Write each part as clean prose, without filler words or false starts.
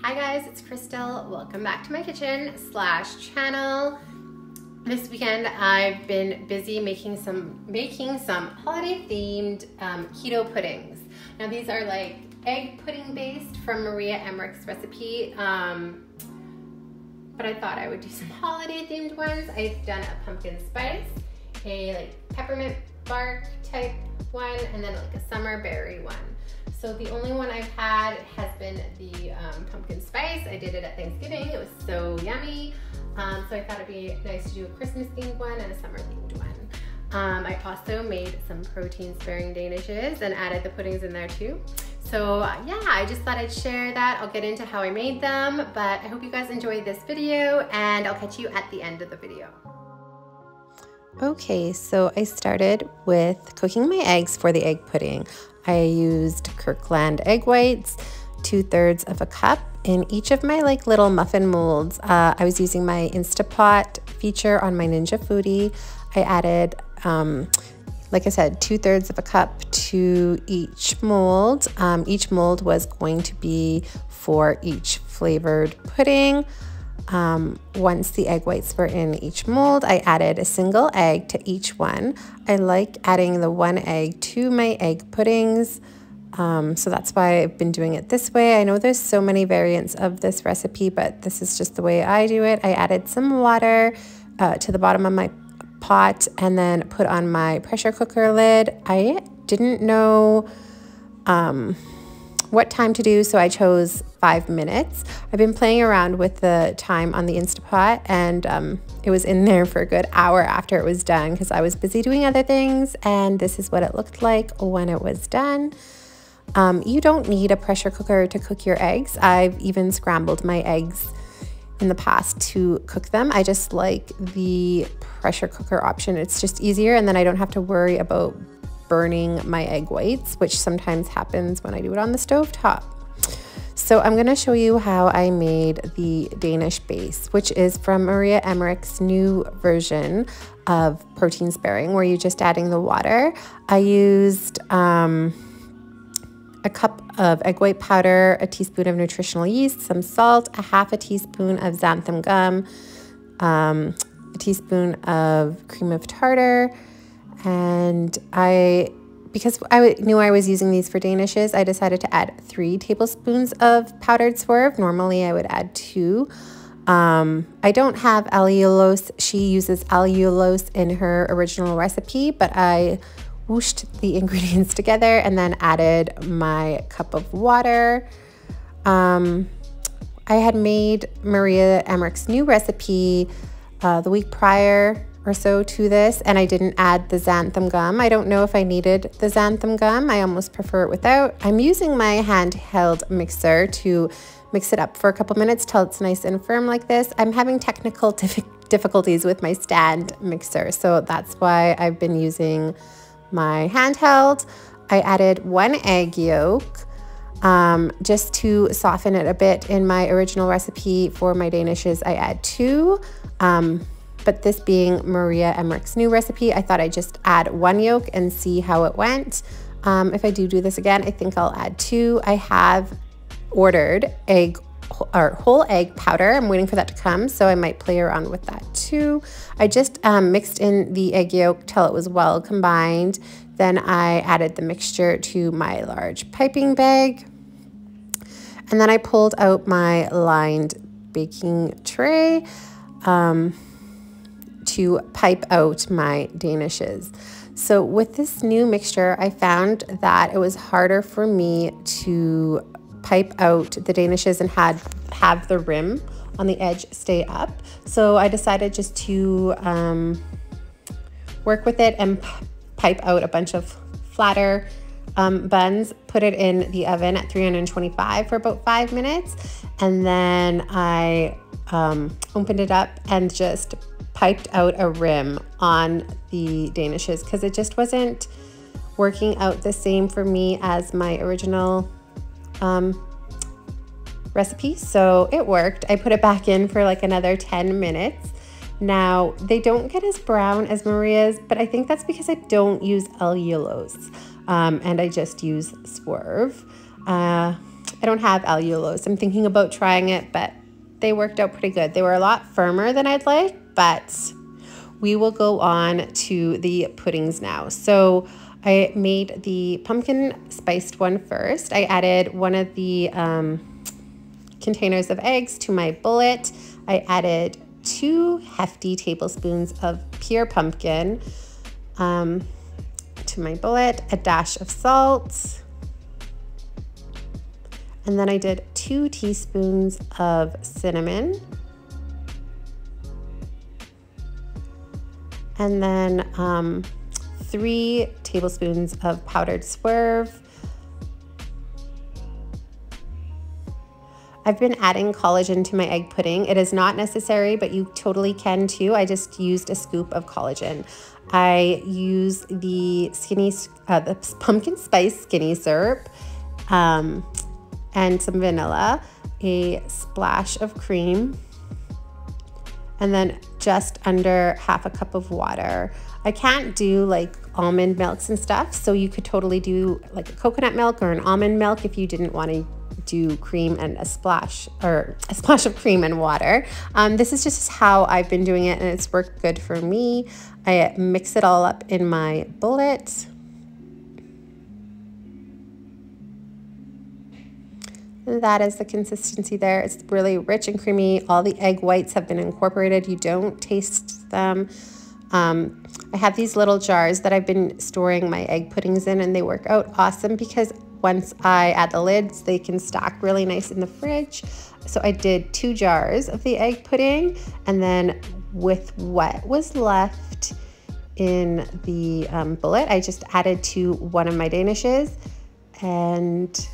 Hi guys, it's Crystal. Welcome back to my kitchen / channel. This weekend I've been busy making some holiday themed keto puddings. Now these are like egg pudding based from Maria Emmerich's recipe, but I thought I would do some holiday themed ones. I've done a pumpkin spice, a like peppermint bark type one, and then like a summer berry one. So the only one I've had has been the pumpkin spice. I did it at Thanksgiving. It was so yummy. So I thought it'd be nice to do a Christmas themed one and a summer themed one. I also made some protein sparing Danishes and added the puddings in there too. So yeah, I just thought I'd share that. I'll get into how I made them, but I hope you guys enjoyed this video and I'll catch you at the end of the video. Okay, so I started with cooking my eggs for the egg pudding. I used Kirkland egg whites, 2/3 of a cup in each of my like little muffin molds. I was using my Instapot feature on my Ninja Foodie. I added, like I said, 2/3 of a cup to each mold. Each mold was going to be for each flavored pudding. Once the egg whites were in each mold, I added a single egg to each one. I like adding the one egg to my egg puddings, so that's why I've been doing it this way. I know there's so many variants of this recipe, but this is just the way I do it. I added some water to the bottom of my pot and then put on my pressure cooker lid. I didn't know what time to do, so I chose 5 minutes. I've been playing around with the time on the Instapot, and it was in there for a good hour after it was done because I was busy doing other things, and this is what it looked like when it was done. You don't need a pressure cooker to cook your eggs. I've even scrambled my eggs in the past to cook them. I just like the pressure cooker option. It's just easier, and then I don't have to worry about burning my egg whites, which sometimes happens when I do it on the stove top. So I'm going to show you how I made the Danish base, which is from Maria Emmerich's new version of protein sparing, where you're just adding the water. I used a cup of egg white powder, a teaspoon of nutritional yeast, some salt, a half a teaspoon of xanthan gum, a teaspoon of cream of tartar, and because I knew I was using these for Danishes, I decided to add 3 tablespoons of powdered swerve. Normally I would add 2. I don't have allulose. She uses allulose in her original recipe, but I whooshed the ingredients together and then added my cup of water. I had made Maria Emmerich's new recipe the week prior or so to this, and I didn't add the xanthan gum. I don't know if I needed the xanthan gum. I almost prefer it without. I'm using my handheld mixer to mix it up for a couple minutes till it's nice and firm like this. I'm having technical difficulties with my stand mixer, so that's why I've been using my handheld. I added 1 egg yolk just to soften it a bit. In my original recipe for my Danishes, I add 2. But this being Maria Emmerich's new recipe, I thought I'd just add 1 yolk and see how it went. If I do this again, I think I'll add 2. I have ordered whole egg powder. I'm waiting for that to come, so I might play around with that too. I just mixed in the egg yolk till it was well combined. Then I added the mixture to my large piping bag. And then I pulled out my lined baking tray to pipe out my Danishes. So with this new mixture, I found that it was harder for me to pipe out the Danishes and have the rim on the edge stay up. So I decided just to work with it and pipe out a bunch of flatter buns, put it in the oven at 325 for about 5 minutes, and then I opened it up and just piped out a rim on the Danishes because it just wasn't working out the same for me as my original recipe. So it worked. I put it back in for like another 10 minutes. Now they don't get as brown as Maria's, but I think that's because I don't use allulose and I just use swerve. I don't have allulose. I'm thinking about trying it, but they worked out pretty good. They were a lot firmer than I'd like, but we will go on to the puddings now. So I made the pumpkin spiced one first. I added one of the containers of eggs to my bullet. I added 2 hefty tablespoons of pure pumpkin to my bullet, a dash of salt, and then I did 2 teaspoons of cinnamon, and then 3 tablespoons of powdered swerve. I've been adding collagen to my egg pudding. It is not necessary, but you totally can too. I just used a scoop of collagen. I use the the pumpkin spice skinny syrup and some vanilla, a splash of cream, and then just under half a cup of water. I can't do like almond milks and stuff, so you could totally do like a coconut milk or an almond milk if you didn't want to do cream and a splash of cream and water. This is just how I've been doing it, and it's worked good for me. I mix it all up in my bullet. That is the consistency there. It's really rich and creamy. All the egg whites have been incorporated. You don't taste them. I have these little jars that I've been storing my egg puddings in, and they work out awesome because once I add the lids, they can stack really nice in the fridge. So I did 2 jars of the egg pudding, and then with what was left in the bullet, I just added to one of my Danishes, and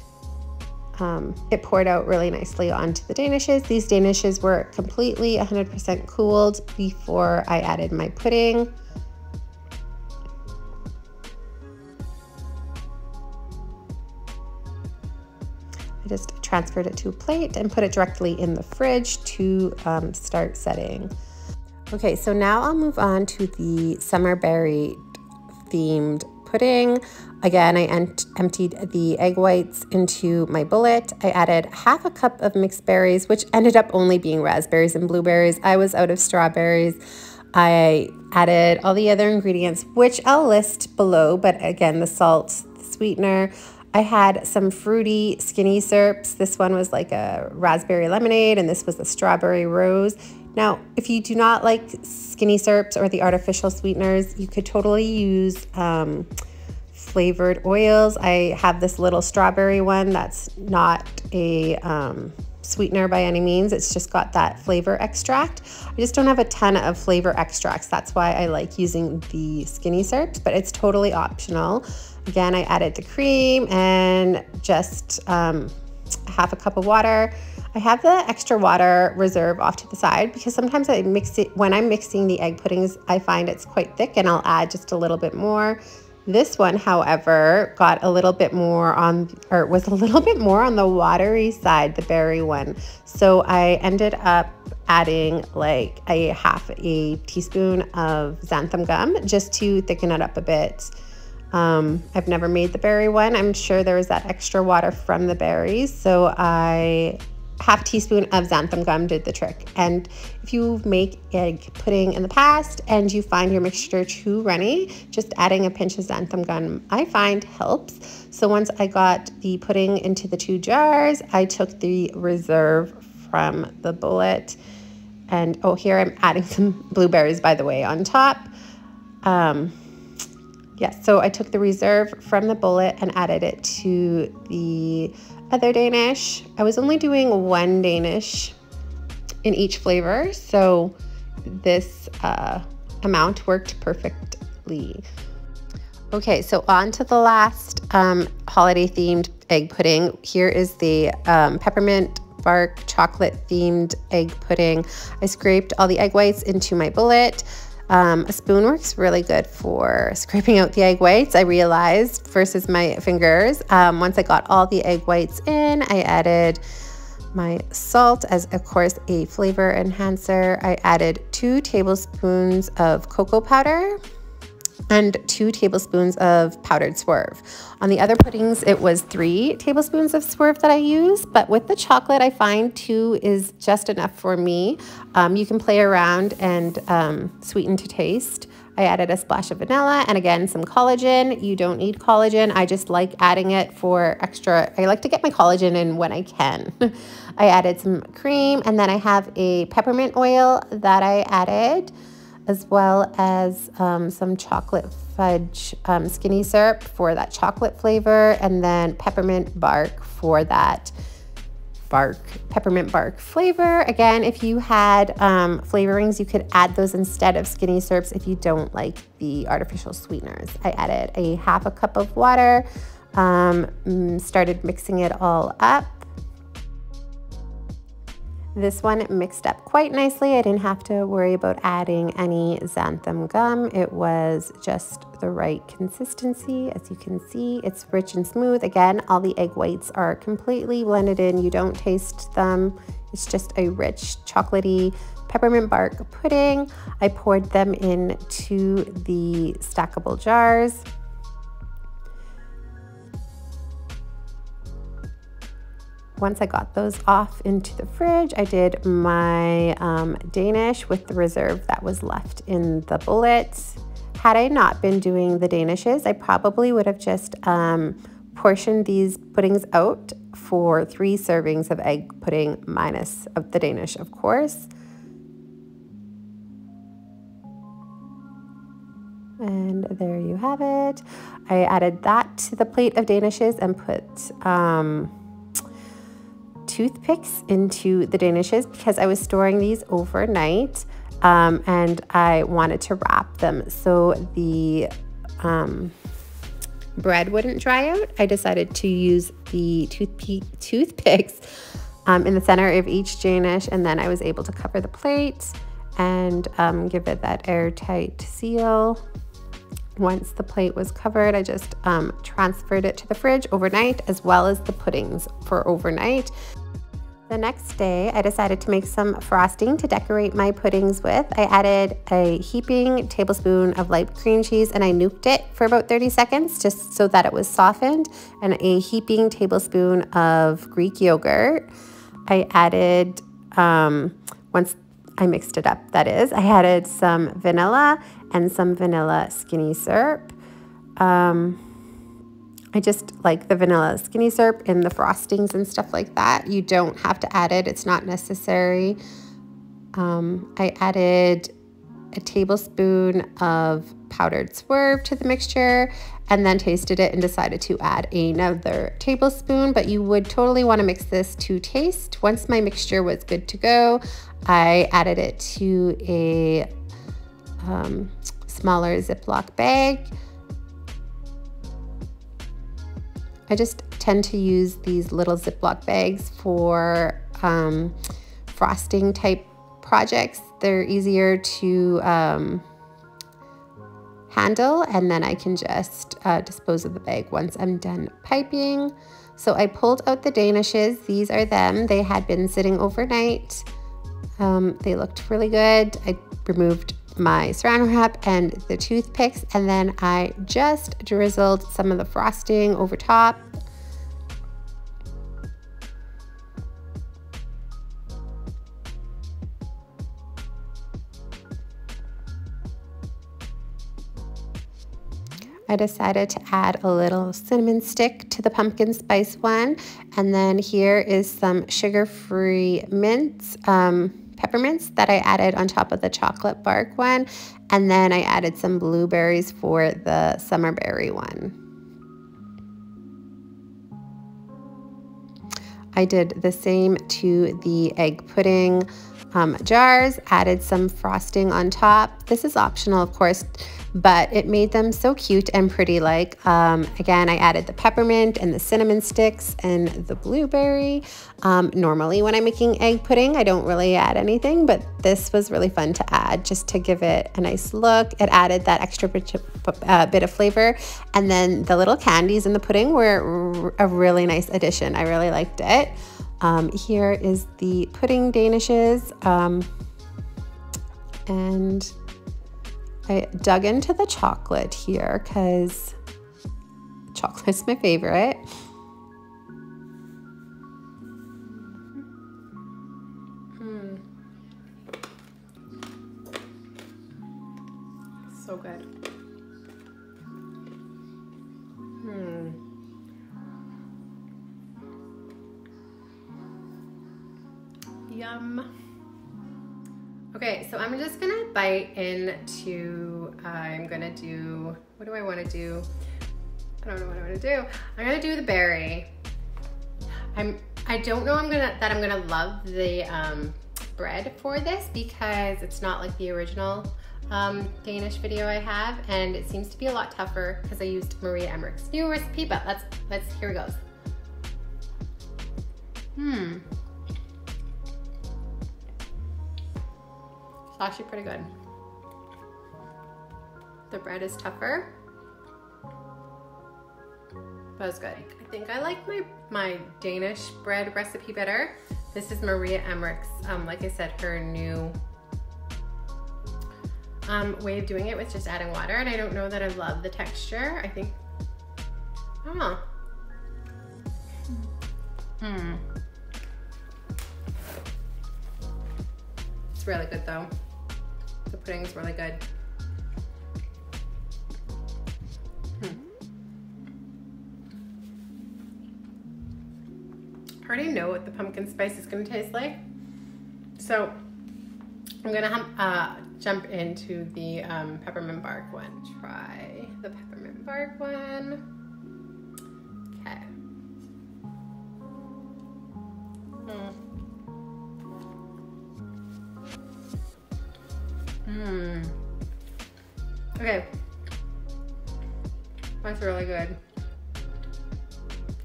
it poured out really nicely onto the Danishes. These Danishes were completely 100% cooled before I added my pudding. I just transferred it to a plate and put it directly in the fridge to start setting. Okay, so now I'll move on to the summer berry themed pudding. Again, I emptied the egg whites into my bullet. I added half a cup of mixed berries, which ended up only being raspberries and blueberries. I was out of strawberries. I added all the other ingredients, which I'll list below, but again, the salt, the sweetener. I had some fruity skinny syrups. This one was like a raspberry lemonade, and this was a strawberry rose. Now, if you do not like skinny syrups or the artificial sweeteners, you could totally use flavored oils. I have this little strawberry one that's not a sweetener by any means. It's just got that flavor extract. I just don't have a ton of flavor extracts. That's why I like using the skinny syrups, but it's totally optional. Again, I added the cream and just half a cup of water. I have the extra water reserved off to the side because sometimes I mix it when I'm mixing the egg puddings. I find it's quite thick, and I'll add just a little bit more. This one, however, got a little bit more on, or was a little bit more on the watery side, the berry one. So I ended up adding like a half a teaspoon of xanthan gum just to thicken it up a bit. I've never made the berry one. I'm sure there was that extra water from the berries. So half a teaspoon of xanthan gum did the trick. And if you make egg pudding in the past and you find your mixture too runny, just adding a pinch of xanthan gum I find helps. So once I got the pudding into the 2 jars, I took the reserve from the bullet, and oh, here I'm adding some blueberries, by the way, on top. Yes, so I took the reserve from the bullet and added it to the other Danish. I was only doing 1 Danish in each flavor, so this amount worked perfectly. Okay, so on to the last holiday themed egg pudding. Here is the peppermint bark chocolate themed egg pudding. I scraped all the egg whites into my bullet. A spoon works really good for scraping out the egg whites, I realized, versus my fingers. Once I got all the egg whites in, I added my salt as, of course, a flavor enhancer. I added 2 tablespoons of cocoa powder, and 2 tablespoons of powdered Swerve. On the other puddings, it was 3 tablespoons of Swerve that I used, but with the chocolate, I find 2 is just enough for me. You can play around and sweeten to taste. I added a splash of vanilla and again, some collagen. You don't need collagen. I just like adding it for extra. I like to get my collagen in when I can. I added some cream, and then I have a peppermint oil that I added, as well as some chocolate fudge skinny syrup for that chocolate flavor, and then peppermint bark for that peppermint bark flavor. Again, if you had flavorings, you could add those instead of skinny syrups if you don't like the artificial sweeteners. I added a half a cup of water, started mixing it all up. This one mixed up quite nicely. I didn't have to worry about adding any xanthan gum. It was just the right consistency. As you can see, it's rich and smooth. Again, all the egg whites are completely blended in. You don't taste them. It's just a rich, chocolatey peppermint bark pudding. I poured them into the stackable jars. Once I got those off into the fridge, I did my Danish with the reserve that was left in the bullets. Had I not been doing the Danishes, I probably would have just portioned these puddings out for 3 servings of egg pudding minus of the Danish, of course. And there you have it. I added that to the plate of Danishes and put toothpicks into the Danishes because I was storing these overnight and I wanted to wrap them so the bread wouldn't dry out. I decided to use the toothpicks in the center of each Danish, and then I was able to cover the plate and give it that airtight seal. Once the plate was covered, I just transferred it to the fridge overnight, as well as the puddings for overnight. The next day, I decided to make some frosting to decorate my puddings with. I added a heaping tablespoon of light cream cheese and I nuked it for about 30 seconds just so that it was softened, and a heaping tablespoon of Greek yogurt. I added, once I mixed it up, that is, I added some vanilla and some vanilla skinny syrup. I just like the vanilla skinny syrup in the frostings and stuff like that. You don't have to add it. It's not necessary. I added a tablespoon of powdered Swerve to the mixture and then tasted it and decided to add another tablespoon, but you would totally want to mix this to taste. Once my mixture was good to go, I added it to a smaller Ziploc bag. I just tend to use these little Ziploc bags for frosting type projects. They're easier to handle, and then I can just dispose of the bag once I'm done piping. So I pulled out the Danishes. These are them. They had been sitting overnight. They looked really good. I removed my saran wrap and the toothpicks, and then I just drizzled some of the frosting over top. I decided to add a little cinnamon stick to the pumpkin spice one, and then here is some sugar-free mints, peppermints that I added on top of the chocolate bark one, and then I added some blueberries for the summerberry one. I did the same to the egg pudding jars, added some frosting on top. This is optional, of course, but it made them so cute and pretty like. Again, I added the peppermint and the cinnamon sticks and the blueberry. Normally when I'm making egg pudding, I don't really add anything, but this was really fun to add just to give it a nice look. It added that extra bit of flavor. And then the little candies in the pudding were a really nice addition. I really liked it. Here is the pudding Danishes, and I dug into the chocolate here because chocolate's my favorite. So good. Yum. Okay, so I'm just gonna bite into, I'm gonna do, what do I wanna do? I don't know what I wanna do. I'm gonna do the berry. I don't know that I'm gonna love the bread for this because it's not like the original Danish video I have, and it seems to be a lot tougher because I used Maria Emmerich's new recipe, but here it goes. It's actually pretty good. The bread is tougher, but it's good. I think I like my Danish bread recipe better. This is Maria Emmerich's, like I said, her new way of doing it with just adding water, and I don't know that I love the texture. I think, I don't know. It's really good though. The pudding is really good. I already know what the pumpkin spice is gonna taste like. So I'm gonna jump into the peppermint bark one. Try the peppermint bark one. Okay. Okay. That's really good.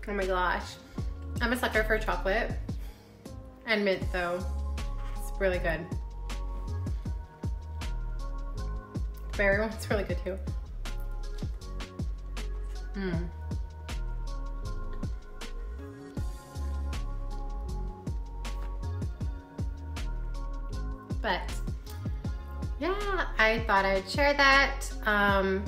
Oh my gosh. I'm a sucker for chocolate and mint though. It's really good. Berry one's really good too. But yeah, I thought I'd share that. I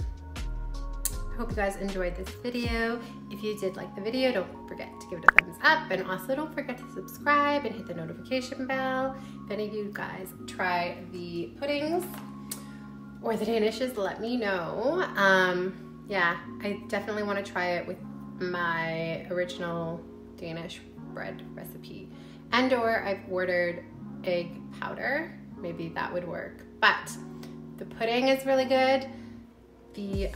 hope you guys enjoyed this video. If you did like the video, don't forget to give it a thumbs up, and also don't forget to subscribe and hit the notification bell. If any of you guys try the puddings or the Danishes, let me know. Yeah, I definitely want to try it with my original Danish bread recipe, and or I've ordered egg powder. Maybe that would work. But the pudding is really good. The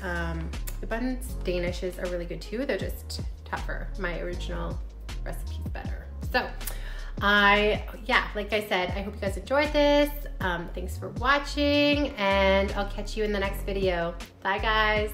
buns Danishes are really good too. They're just tougher. My original recipe's better. So yeah, like I said, I hope you guys enjoyed this. Thanks for watching, and I'll catch you in the next video. Bye guys.